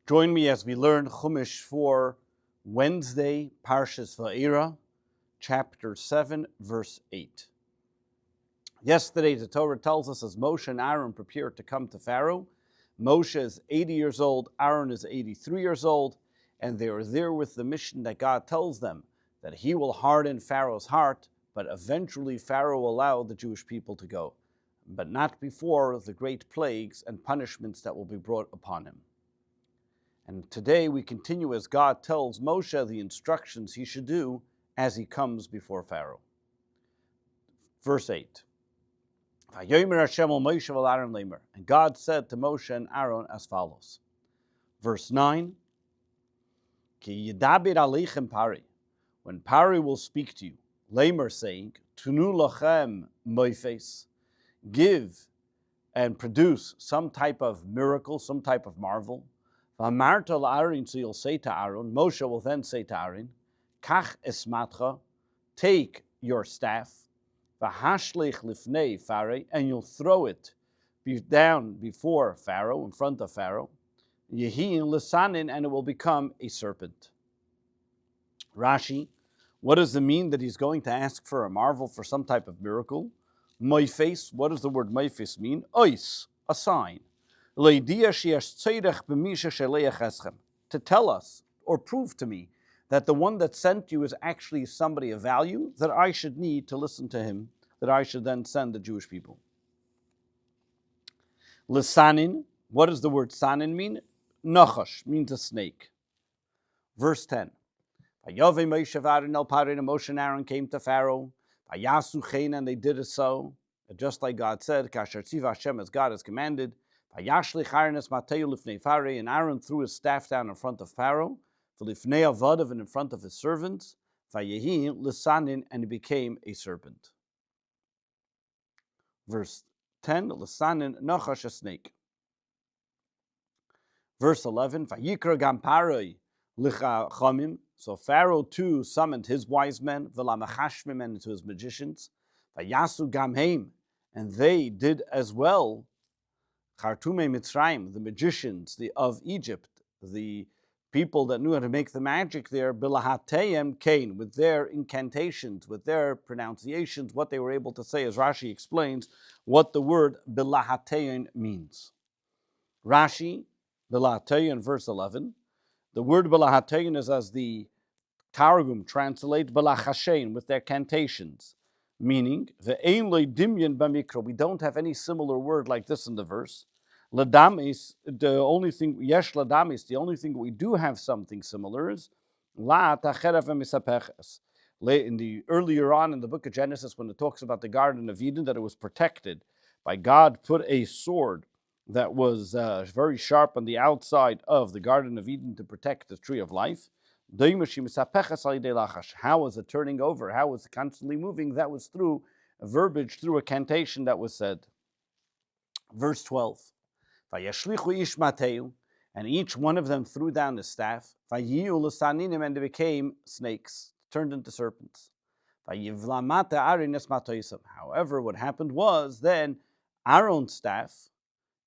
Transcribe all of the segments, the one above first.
Join me as we learn Chumash for Wednesday, Parshas Vaeira, chapter 7, verse 8. Yesterday, the Torah tells us as Moshe and Aaron prepared to come to Pharaoh, Moshe is 80 years old, Aaron is 83 years old, and they are there with the mission that God tells them that he will harden Pharaoh's heart, but eventually Pharaoh will allow the Jewish people to go, but not before the great plagues and punishments that will be brought upon him. And today we continue as God tells Moshe the instructions he should do as he comes before Pharaoh. Verse 8. And God said to Moshe and Aaron as follows. Verse 9. When Pari will speak to you, Lamer saying, Tunu lachem moifes, give and produce some type of miracle, some type of marvel. V'amarta la'aron, so you'll say to Aaron, Moshe will then say to Aaron, Kach esmatcha, take your staff, v'hashlich lifnei Pharaoh, and you'll throw it down before Pharaoh, in front of Pharaoh, Yehi lisanin, and it will become a serpent. Rashi, what does it mean that he's going to ask for a marvel, for some type of miracle? Moifes, what does the word moifes mean? Ois, a sign. To tell us or prove to me that the one that sent you is actually somebody of value, that I should need to listen to him, that I should then send the Jewish people. Lisanin, what does the word sanin mean? Nachash, means a snake. Verse 10. Moshe and Aaron came to Pharaoh, and they did it so, just like God said, as God has commanded. And Aaron threw his staff down in front of Pharaoh, and in front of his servants, and he became a serpent. Verse 10, Lisanin, Nachash, a snake. Verse 11, so Pharaoh too summoned his wise men, and to his magicians, and they did as well. Chartume Mitzrayim, the magicians of Egypt, the people that knew how to make the magic there, bilahateyem kain, with their incantations, with their pronunciations, what they were able to say, as Rashi explains what the word bilahateyin means. Rashi, bilahateyin, verse 11, the word bilahateyin is as the Targum translate bilachashein, with their cantations. Meaning, we don't have any similar word like this in the verse. Ladamis, the only thing we do have something similar is la tacherev misapeches. In the earlier on in the book of Genesis, when it talks about the Garden of Eden, that it was protected by God, put a sword that was very sharp on the outside of the Garden of Eden to protect the tree of life. How was it turning over? How was it constantly moving? That was through a verbiage, through a cantation that was said. Verse 12. And each one of them threw down his staff, and they became snakes, turned into serpents. However, what happened was then Aaron's staff,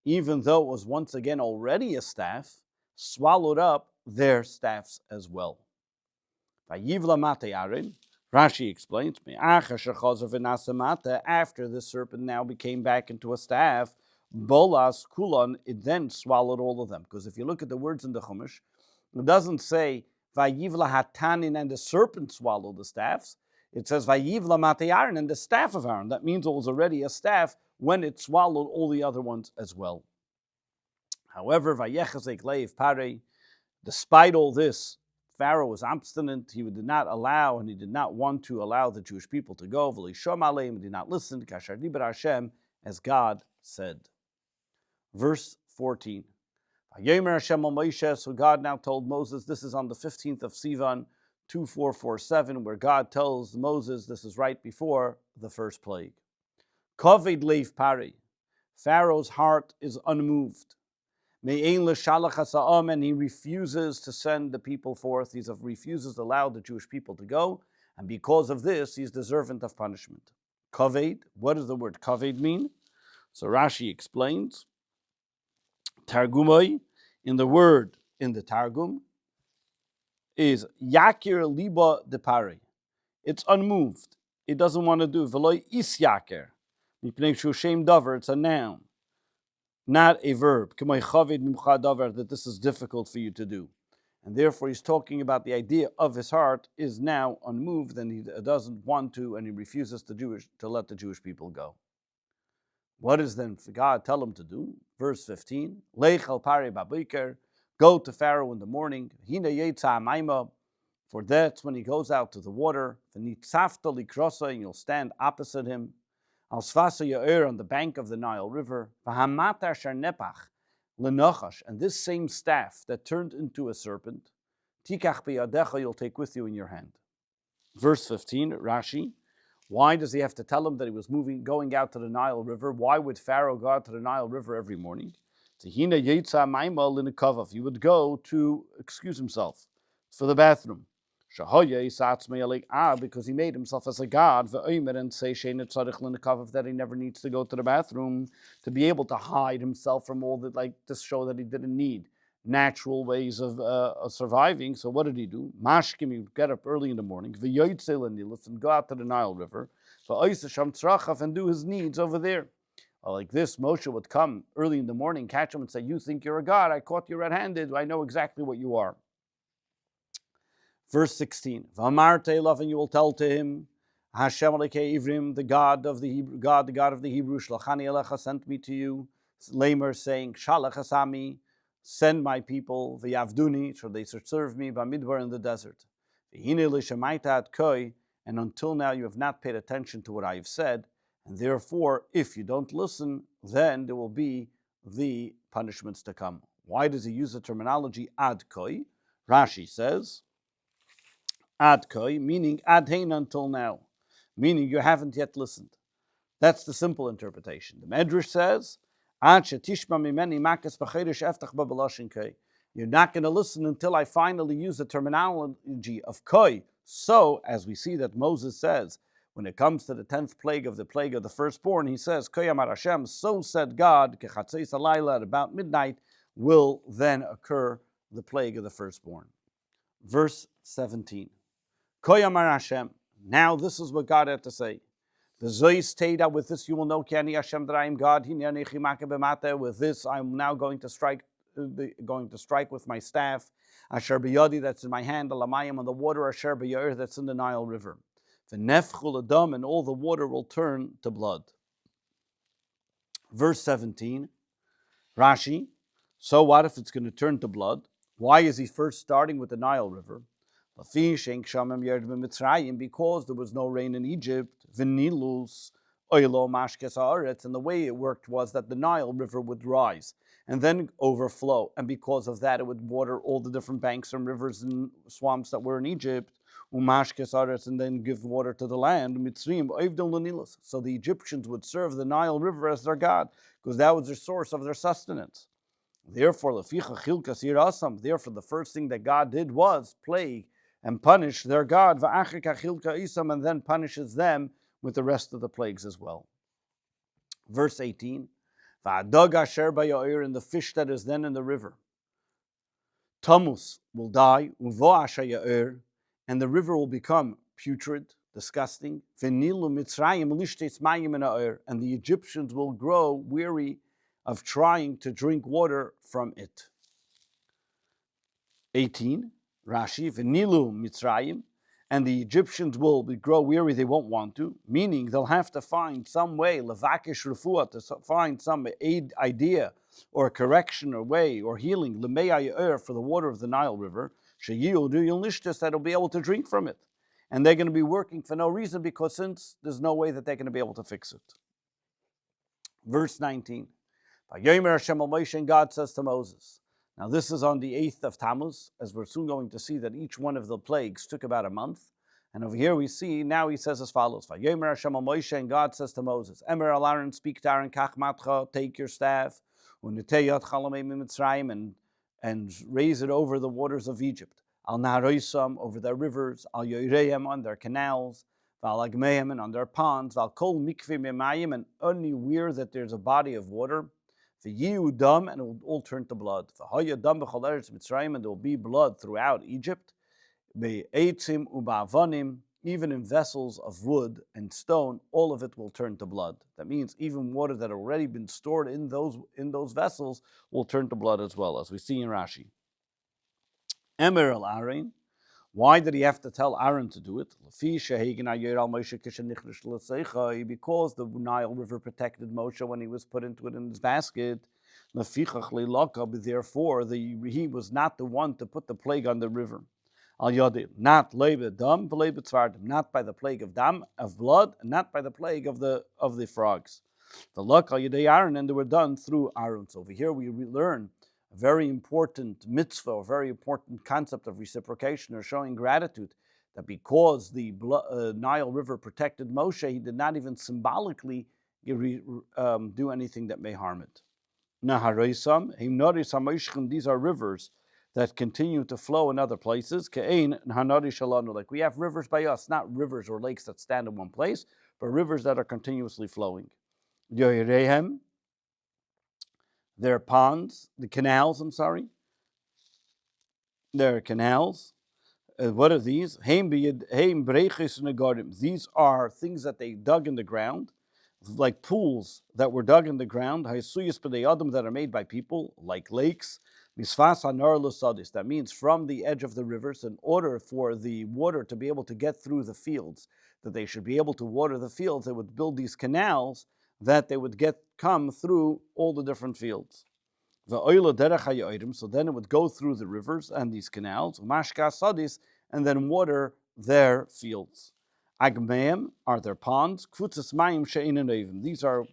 even though it was once again already a staff, swallowed up their staffs as well. Rashi explains, after the serpent now became back into a staff, bolas kulon, it then swallowed all of them. Because if you look at the words in the Chumash, it doesn't say vayivla hatanin and the serpent swallowed the staffs. It says vayivla mate Aaron and the staff of Aaron. That means it was already a staff when it swallowed all the other ones as well. However, vayechazek leiv pare, despite all this, Pharaoh was obstinate. He did not allow, and he did not want to allow the Jewish people to go. He did not listen, as God said. Verse 14. So God now told Moses, this is on the 15th of Sivan, 2447, where God tells Moses, this is right before the first plague. Koved leiv pari, Pharaoh's heart is unmoved. And he refuses to send the people forth. He refuses to allow the Jewish people to go. And because of this, he's deserving of punishment. Kaved, what does the word kaved mean? So Rashi explains, Targumoi, in the word in the Targum is Yakir Liba de Pari. It's unmoved. It doesn't want to do. Veloy is Yakir. It's a noun, not a verb. That this is difficult for you to do. And therefore he's talking about the idea of his heart is now unmoved and he doesn't want to and he refuses to let the Jewish people go. What does then God tell him to do? Verse 15, Lech al pari babiker, go to Pharaoh in the morning, Hina yetza maima, for that's when he goes out to the water, v'nitzafta likrosa, and you'll stand opposite him, al svasa ya'er, on the bank of the Nile River, v'hamata shar nepach, l'nachash, and this same staff that turned into a serpent, tikach biyadecha, you'll take with you in your hand. Verse 15, Rashi, why does he have to tell him that he was going out to the Nile River? Why would Pharaoh go out to the Nile River every morning? He would go to excuse himself for the bathroom. Because he made himself as a god and say that he never needs to go to the bathroom to be able to hide himself from all that, to show that he didn't need natural ways of surviving. So what did he do? Mashkim, he would get up early in the morning, and go out to the Nile River, and do his needs over there. Like this, Moshe would come early in the morning, catch him and say, you think you're a god, I caught you red-handed, I know exactly what you are. Verse 16, and you will tell to him, Hashem Ivrim, the God of the Hebrew, Shlachani Elecha, sent me to you, Lamer saying, Shalach Asami, send my people, v'yavduni, so they should serve me, b'midbar, in the desert. And until now you have not paid attention to what I have said, and therefore, if you don't listen, then there will be the punishments to come. Why does he use the terminology ad koi? Rashi says, ad koi, meaning ad hein, until now, meaning you haven't yet listened. That's the simple interpretation. The Medrash says, you're not going to listen until I finally use the terminology of koi. So, as we see that Moses says, when it comes to the 10th plague of the firstborn, he says, Koi amar Hashem, so said God, kechatzis halayla, at about midnight will then occur the plague of the firstborn. Verse 17, Koi amar Hashem, now this is what God had to say. With this you will know Hashem, that I am God. With this I am now going to strike with my staff. Asher biyadi, that's in my hand, alamayim, on the water, asher biyar, that's in the Nile River. V'nefchul adam, and all the water will turn to blood. Verse 17, Rashi, so what if it's going to turn to blood? Why is he first starting with the Nile River? Because there was no rain in Egypt, v'nilus oilo mashkes haaretz, and the way it worked was that the Nile River would rise and then overflow, and because of that it would water all the different banks and rivers and swamps that were in Egypt, umashkes haaretz, and then give water to the land. Mitzrim oivdom l'nilus. So the Egyptians would serve the Nile River as their god, because that was their source of their sustenance. Therefore, therefore the first thing that God did was plague and punish their God, and then punishes them with the rest of the plagues as well. Verse 18, and the fish that is then in the river, Tamus will die, and the river will become putrid, disgusting, and the Egyptians will grow weary of trying to drink water from it. 18, Rashi, v'nilu Mitzrayim, and the Egyptians will grow weary, they won't want to, meaning they'll have to find some way, levakish refuah, to find some idea or correction or way or healing, l'mei for the water of the Nile River, sheyiu you'll nishtas, that'll be able to drink from it. And they're going to be working for no reason, because since there's no way that they're going to be able to fix it. Verse 19, Vayomer Hashem al Moshe, and God says to Moses. Now this is on the 8th of Tammuz, as we're soon going to see that each one of the plagues took about a month. And over here we see, now he says as follows, Vayomer Hashem al Moshe, and God says to Moses, Emer al Aaron, speak to Aaron, kach matcha, take your staff, uneteyat chalamei mitzrayim, and raise it over the waters of Egypt, al naharoisam, over their rivers, al yoireim, on their canals, val agmeim, and on their ponds, val kol mikvim emayim, and anywhere that there's a body of water, The yiu dam, and it will all turn to blood. The haya dam b'chol eretz Mitzrayim, and there will be blood throughout Egypt. Be'etzim u'ba'avanim, even in vessels of wood and stone, all of it will turn to blood. That means even water that had already been stored in those vessels will turn to blood as well, as we see in Rashi. Emer el Aaron. Why did he have to tell Aaron to do it? Because the Nile River protected Moshe when he was put into it in his basket. Therefore, he was not the one to put the plague on the river. Not not by the plague of dam, of blood, and not by the plague of the frogs. The luck al Yadei Aaron, and they were done through Aaron. So over here we learn a very important mitzvah, a very important concept of reciprocation or showing gratitude, that because the Nile River protected Moshe, he did not even symbolically do anything that may harm it. These are rivers that continue to flow in other places. Like we have rivers by us, not rivers or lakes that stand in one place, but rivers that are continuously flowing. They're ponds, the canals, They're canals. What are these? These are things that they dug in the ground, like pools that were dug in the ground, that are made by people, like lakes. That means from the edge of the rivers, in order for the water to be able to get through the fields, that they should be able to water the fields, they would build these canals that they would come through all the different fields. So then it would go through the rivers and these canals, and then water their fields. Agmeim are their ponds. These are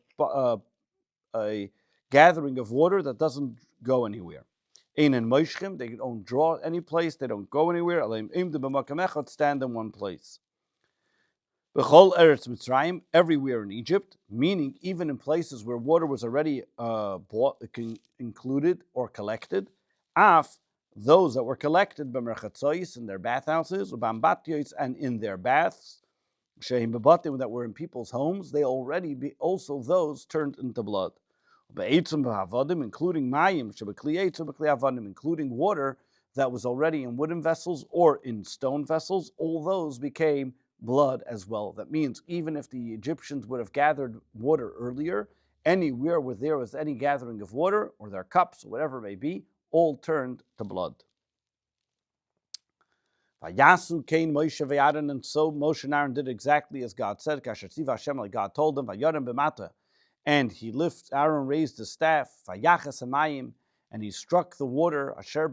a gathering of water that doesn't go anywhere. They don't draw any place, they don't go anywhere. Stand in one place. B'chol eretz Mitzrayim, everywhere in Egypt, meaning even in places where water was already included or collected, those that were collected b'merchatzois, in their bathhouses, b'ambatyois, and in their baths, that were in people's homes, they also those turned into blood. Including mayim, including water that was already in wooden vessels or in stone vessels, all those became blood as well. That means even if the Egyptians would have gathered water earlier, anywhere where there was any gathering of water, or their cups, or whatever it may be, all turned to blood. Vayasu Cain Moshe Aaron, and so Moshe and Aaron did exactly as God said. Kasher Tziva Hashem, like God told them. Vayarim b'mata, and Aaron raised the staff. Vayachas hamayim, and he struck the water. Asher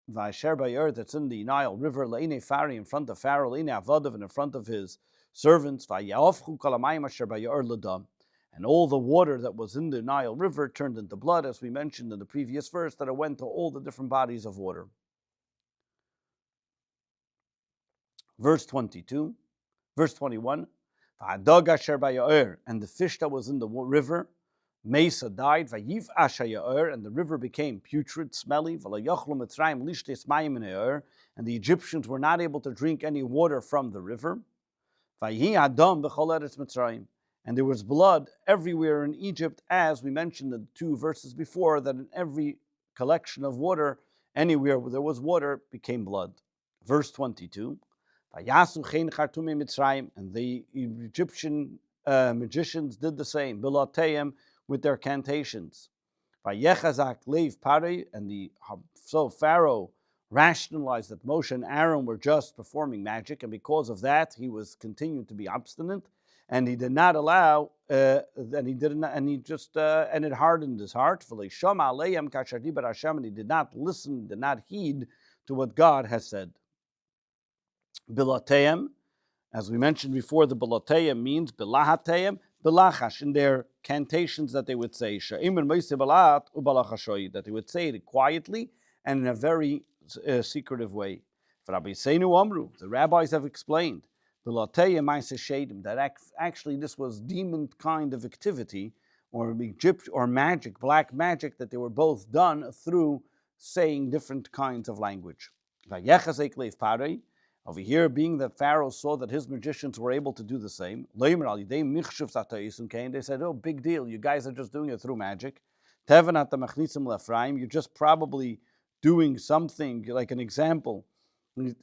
Vaeira, that's in the Nile River, Le'inei Fari, in front of Pharaoh, Le'inei Avadav, and in front of his servants. Vayafchu kol hamayim asher ba'yair ledam. And all the water that was in the Nile River turned into blood, as we mentioned in the previous verse, that it went to all the different bodies of water. Verse 21, and the fish that was in the river, Mesa died, and the river became putrid, smelly, and the Egyptians were not able to drink any water from the river. And there was blood everywhere in Egypt, as we mentioned in the 2 verses before, that in every collection of water, anywhere where there was water, became blood. Verse 22, and the Egyptian magicians did the same, with their cantations. So Pharaoh rationalized that Moshe and Aaron were just performing magic, and because of that, he was continued to be obstinate, and he did not allow, and it hardened his heart. And he did not listen, did not heed to what God has said. Bilateim, as we mentioned before, the bilateim means bilahateim, bilachash, in their cantations that they would say, that they would say it quietly and in a very secretive way. The rabbis have explained that actually this was demon kind of activity, or magic, black magic, that they were both done through saying different kinds of language. Over here, being that Pharaoh saw that his magicians were able to do the same, they said, oh, big deal, you guys are just doing it through magic. You're just probably doing something, like an example.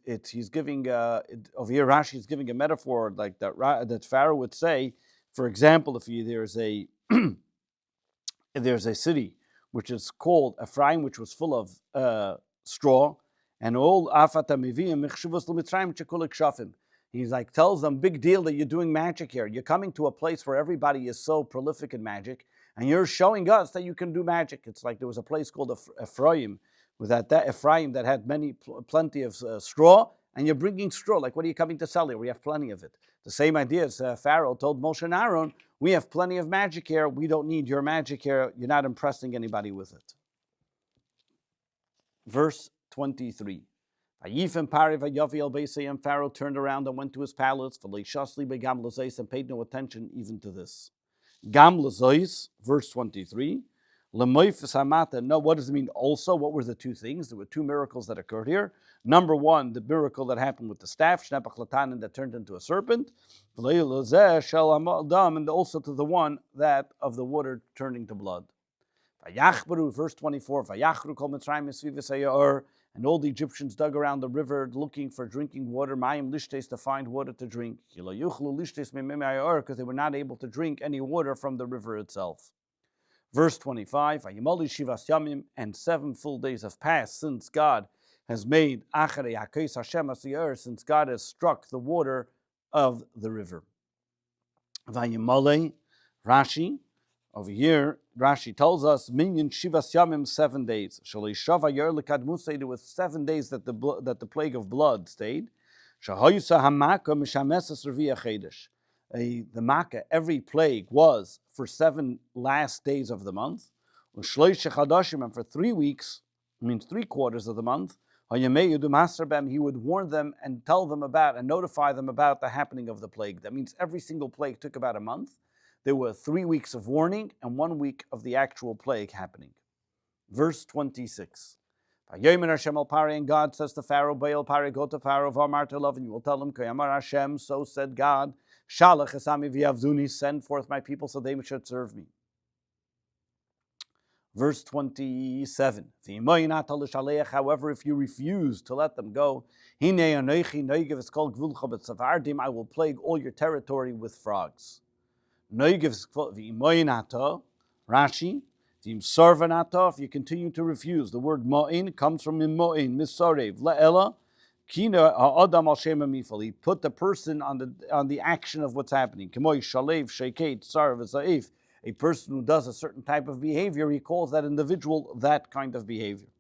He's giving, over here Rashi is giving a metaphor like that Pharaoh would say, for example, if there's a city which is called Ephraim, which was full of straw, and all afata mivim mechshuvos l'mitzrayim chekulik shafim. He's like, tells them, big deal that you're doing magic here. You're coming to a place where everybody is so prolific in magic, and you're showing us that you can do magic. It's like there was a place called Ephraim, with that Ephraim that had plenty of straw, and you're bringing straw. Like, what are you coming to sell here? We have plenty of it. The same idea as Pharaoh told Moshe and Aaron, we have plenty of magic here. We don't need your magic here. You're not impressing anybody with it. Verse 23. And Pharaoh turned around and went to his palace, and paid no attention even to this. Verse 23. No, what does it mean also? What were the two things? There were two miracles that occurred here. Number one, the miracle that happened with the staff, that turned into a serpent, and also to the one that of the water turning to blood. Verse 24, and all the Egyptians dug around the river looking for drinking water, to find water to drink, because they were not able to drink any water from the river itself. Verse 25, and 7 full days have passed since God has made, since God has struck the water of the river. Rashi, over here, Rashi tells us, minyan shivas yamim, 7 days. There was 7 days that the plague of blood stayed. The Makkah, every plague was for 7 last days of the month. And for 3 weeks, means 3/4 of the month, he would warn them and tell them about and notify them about the happening of the plague. That means every single plague took about a month. There were 3 weeks of warning and 1 week of the actual plague happening. Verse 26. And God says to Pharaoh, Baal Pari, go to Pharaoh, V'amar to love, and you will tell him, Kayamar Hashem, so said God, Shalach esami v'yavduni, send forth my people so they should serve me. Verse 27. However, if you refuse to let them go, I will plague all your territory with frogs. Rashi, if you continue to refuse, the word ma'in comes from mo'in, misarev, la'ela, kina ha'adam al shema mifal. He put the person on the action of what's happening. K'moy shalev, sheket, sarv, za'if. A person who does a certain type of behavior, he calls that individual that kind of behavior.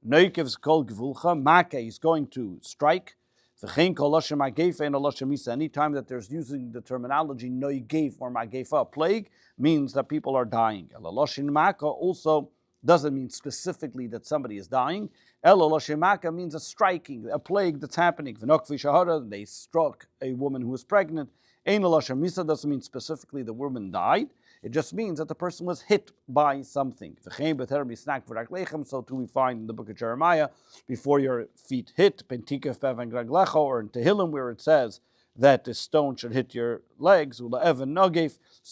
Noikev's kol gvulcha, maka, he's going to strike. Anytime that there's using the terminology noigev or magefa, plague, means that people are dying. Loshin maka also doesn't mean specifically that somebody is dying. Loshin maka means a striking, a plague that's happening. They struck a woman who was pregnant. Loshin misa doesn't mean specifically the woman died. It just means that the person was hit by something. So too we find in the book of Jeremiah, before your feet hit, or in Tehillim, where it says that the stone should hit your legs. So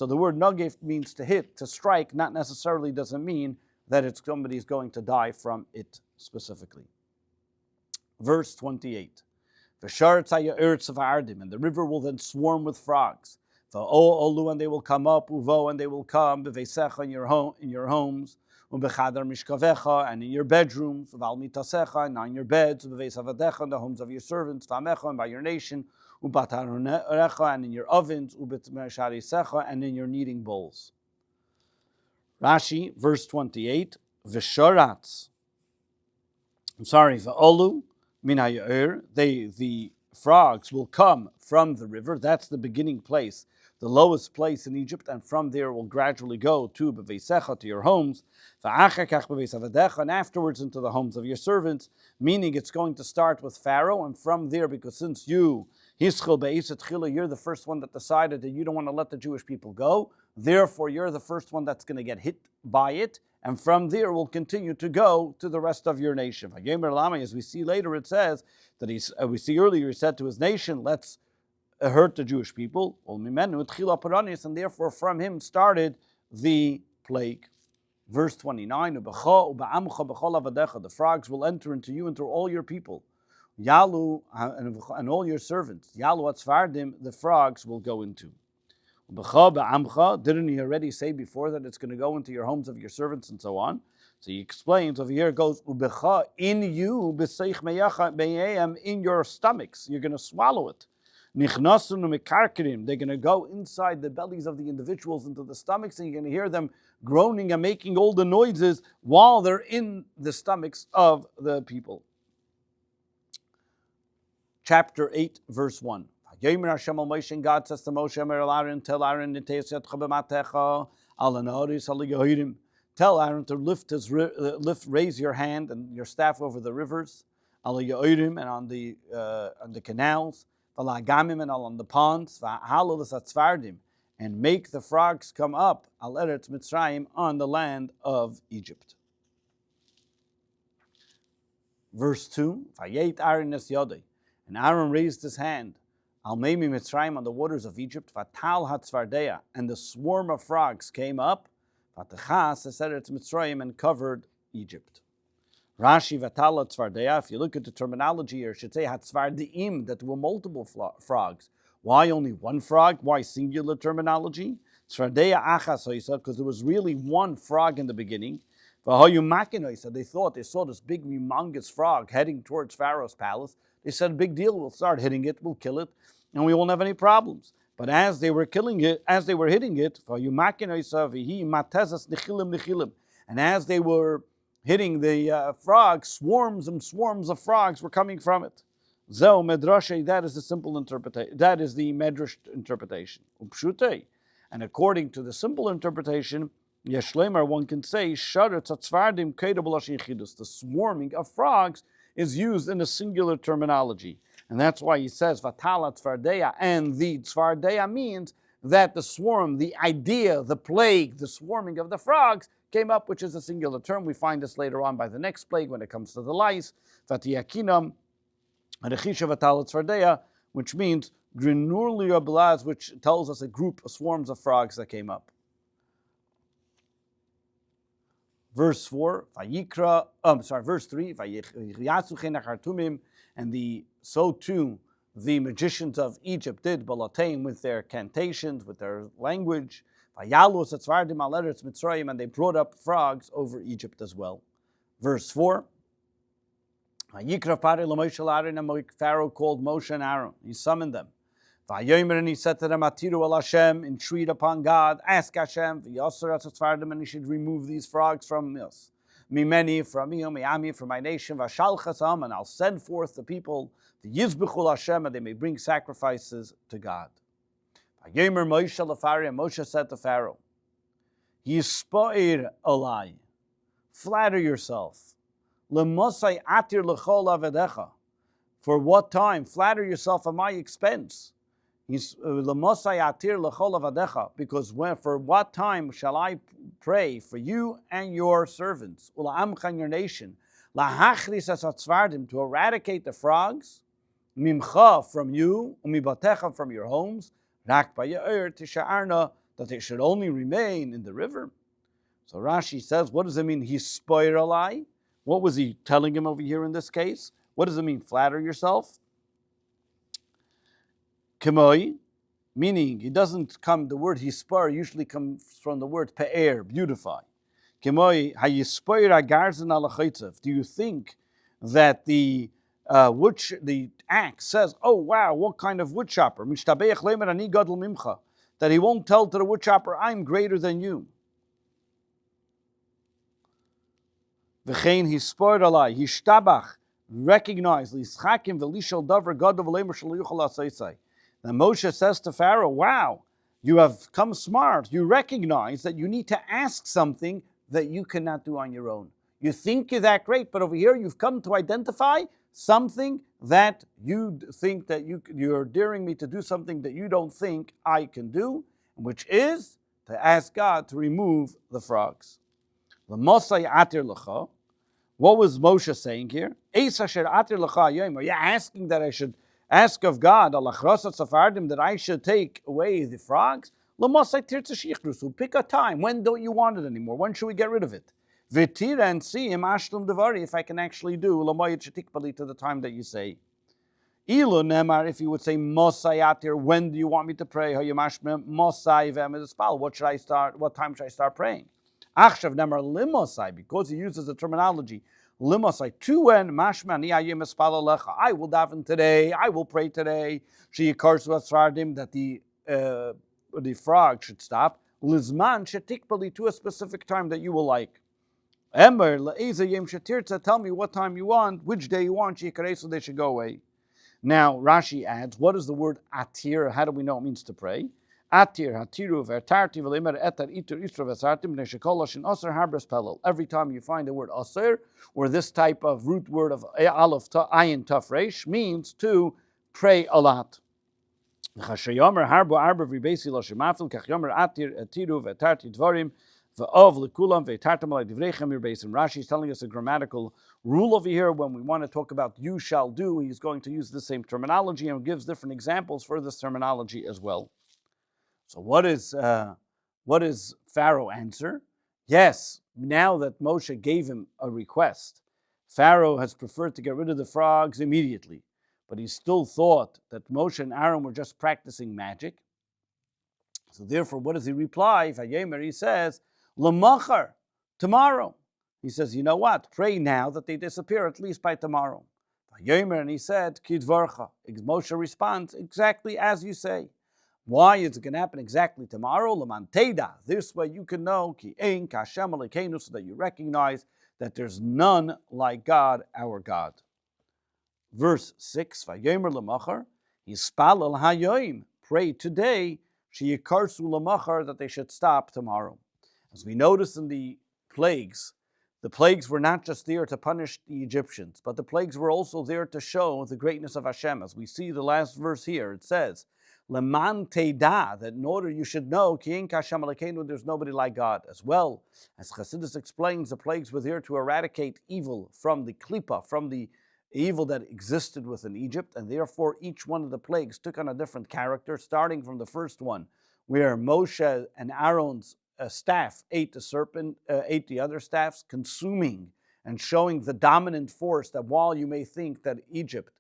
the word nagef means to hit, to strike, not necessarily doesn't mean that somebody's going to die from it specifically. Verse 28. And the river will then swarm with frogs. And they will come up, and they will come in your homes, and in your bedrooms, and on your beds, and the homes of your servants, and by your nation, and in your ovens, and in your kneading bowls. Rashi, verse 28, v'olu min ha'ya'ir, the frogs will come from the river. That's the beginning place, the lowest place in Egypt, and from there will gradually go to beveisecha, to your homes, and afterwards into the homes of your servants, meaning it's going to start with Pharaoh, and from there, because since you're the first one that decided that you don't want to let the Jewish people go, therefore you're the first one that's going to get hit by it, and from there will continue to go to the rest of your nation. As we see later, it says that we see earlier, he said to his nation, let's hurt the Jewish people, and therefore from him started the plague. Verse 29, the frogs will enter into you and through all your people. Yalu and all your servants. Yalu atzvardim, the frogs will go into. Didn't he already say before that it's going to go into your homes of your servants and so on? So he explains over here, it goes, in you, in your stomachs, you're going to swallow it. They're going to go inside the bellies of the individuals into the stomachs, and you're going to hear them groaning and making all the noises while they're in the stomachs of the people. Chapter 8, verse 1. God says to Moshe, tell Aaron, tell Aaron to raise your hand and your staff over the rivers, and on the canals, and on the ponds, and make the frogs come up al Eretz Mitzrayim on the land of Egypt. Verse 2, and Aaron raised his hand al Meimi Mitzrayim on the waters of Egypt, Vatal Hatzvardeya, and the swarm of frogs came up, Vatachas Eretz Mitzrayim, and covered Egypt. Rashi Vatal Hatzvardeya, if you look at the terminology here, it should say Hatzvardeim, that there were multiple frogs. Why only one frog? Why singular terminology? Tzvardeya Achas, because there was really one frog in the beginning. They thought they saw this big, humongous frog heading towards Pharaoh's palace. They said, big deal, we'll start hitting it, we'll kill it, and we won't have any problems. But as they were hitting it, and as they were hitting the frog, swarms and swarms of frogs were coming from it. That is the simple interpretation. That is the medrash interpretation. And according to the simple interpretation, Yeshlemer, one can say, the swarming of frogs is used in a singular terminology. And that's why he says, Vatala Tzvardeya, and the Tzvardeya means that the swarm, the idea, the plague, the swarming of the frogs came up, which is a singular term. We find this later on by the next plague when it comes to the lice, Vatiyakinam, Rechisha Vatala Tzvardeya, which means Grinurlia Blaz, which tells us a group of swarms of frogs that came up. Verse 3, and so too the magicians of Egypt did balatain with their cantations, with their language, and they brought up frogs over Egypt as well. Verse 4, Pharaoh called Moshe and Aaron. He summoned them. And he said to them, Atiru al Hashem, entreat upon God, ask Hashem, and he should remove these frogs from us. Mimeni, from me, Miami, from my nation, Vashalchasam, and I'll send forth the people, the Yizbechul Hashem, and they may bring sacrifices to God. Moshe said to Pharaoh, Yispoir alai, flatter yourself. Lemosai atir lechol avedecha. For what time? Flatter yourself at my expense. Because for what time shall I pray for you and your servants, and your nation, to eradicate the frogs, mimcha, from you, umibatecha, from your homes, that they should only remain in the river. So Rashi says, what does it mean? He spoir alai. What was he telling him over here in this case? What does it mean? Flatter yourself. Kemoi, meaning it doesn't come, the word hispar usually comes from the word pe'er, beautify. Kemoi, hayispoir agarzen alachaytzev. Do you think that the axe says, oh wow, what kind of wood chopper? That he won't tell to the wood chopper, I'm greater than you. V'chein hispar alai, hishtabach, recognize, lischakim v'lishal davar gadav v'lemer shal yuchal asaysai. Then Moshe says to Pharaoh, wow, you have come smart. You recognize that you need to ask something that you cannot do on your own. You think you're that great, but over here you've come to identify something that you think that you're daring me to do something that you don't think I can do, which is to ask God to remove the frogs. L'mosai atir l'cha. What was Moshe saying here? Eis asher atir l'cha hayom. Are you asking that I should ask of God, alachrosat safardim, that I should take away the frogs? L'mosai tirtza shichrusu. Pick a time. When don't you want it anymore? When should we get rid of it? V'tira and see him ashlum devari, if I can actually do l'moyed shetikpali to the time that you say. Ilu nemar, if you would say Mosai atir, when do you want me to pray? Mosai v'emispal. What should I start? What time should I start praying? Achshav nemar limosai, because he uses the terminology limosai. To when mashma ni ayim espal alecha. I will daven today. I will pray today. She yikarsu asfardim, that the frog should stop. Lizman shetikbali, to a specific time that you will like. Ember le'eza yem shetirtza. Tell me what time you want, which day you want. Shikaresu, they should go away. Now, Rashi adds, what is the word atir? How do we know it means to pray? Atir, hatiru, vertarti, v'lemer etar, itur, isra, v'sartim, neshekoloshin, osir, harbres, pelel. Every time you find the word osir, or this type of root word of aleph, ayin, taf, resh, means to pray a lot. Chashayomer, harbo, arba, v'besi, loshimafil, kachyomer, atir, atiru, vertarti, dvorim, v'ov, lekulam, v'tartam, alay, Rashi is telling us a grammatical rule over here. When we want to talk about you shall do, he's going to use the same terminology and gives different examples for this terminology as well. So what is Pharaoh answer? Yes, now that Moshe gave him a request, Pharaoh has preferred to get rid of the frogs immediately, but he still thought that Moshe and Aaron were just practicing magic. So therefore, what does he reply? Vayemer, he says, L'machar, tomorrow. He says, you know what? Pray now that they disappear, at least by tomorrow. Vayemer, and he said, Kidvarcha. Moshe responds, exactly as you say. Why is it going to happen exactly tomorrow? L'man teda. This way you can know, Ki ein kashem alekeinu, so that you recognize that there's none like God, our God. Verse 6, Vayemer l'machar, Yispalel hayoim. Pray today, sheyikarsu l'machar, that they should stop tomorrow. As we notice in the plagues were not just there to punish the Egyptians, but the plagues were also there to show the greatness of Hashem. As we see the last verse here, it says, Leman teida, that in order you should know, Ki ein kashem alekeinu, there's nobody like God. As well, as Chassidus explains, the plagues were there to eradicate evil from the klipa, from the evil that existed within Egypt, and therefore each one of the plagues took on a different character, starting from the first one, where Moshe and Aaron's staff ate the serpent, ate the other staffs, consuming and showing the dominant force that while you may think that Egypt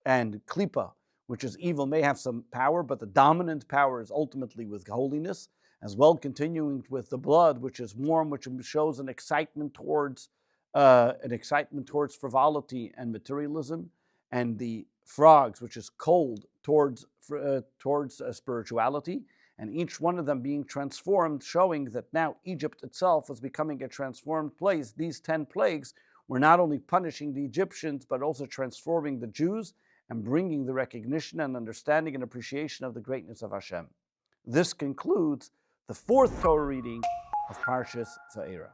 and Klippa, which is evil, may have some power, but the dominant power is ultimately with holiness, as well continuing with the blood, which is warm, which shows an excitement towards frivolity and materialism, and the frogs, which is cold towards spirituality, and each one of them being transformed, showing that now Egypt itself is becoming a transformed place. These 10 plagues were not only punishing the Egyptians, but also transforming the Jews and bringing the recognition and understanding and appreciation of the greatness of Hashem. This concludes the fourth Torah reading of Parshas Vaeira.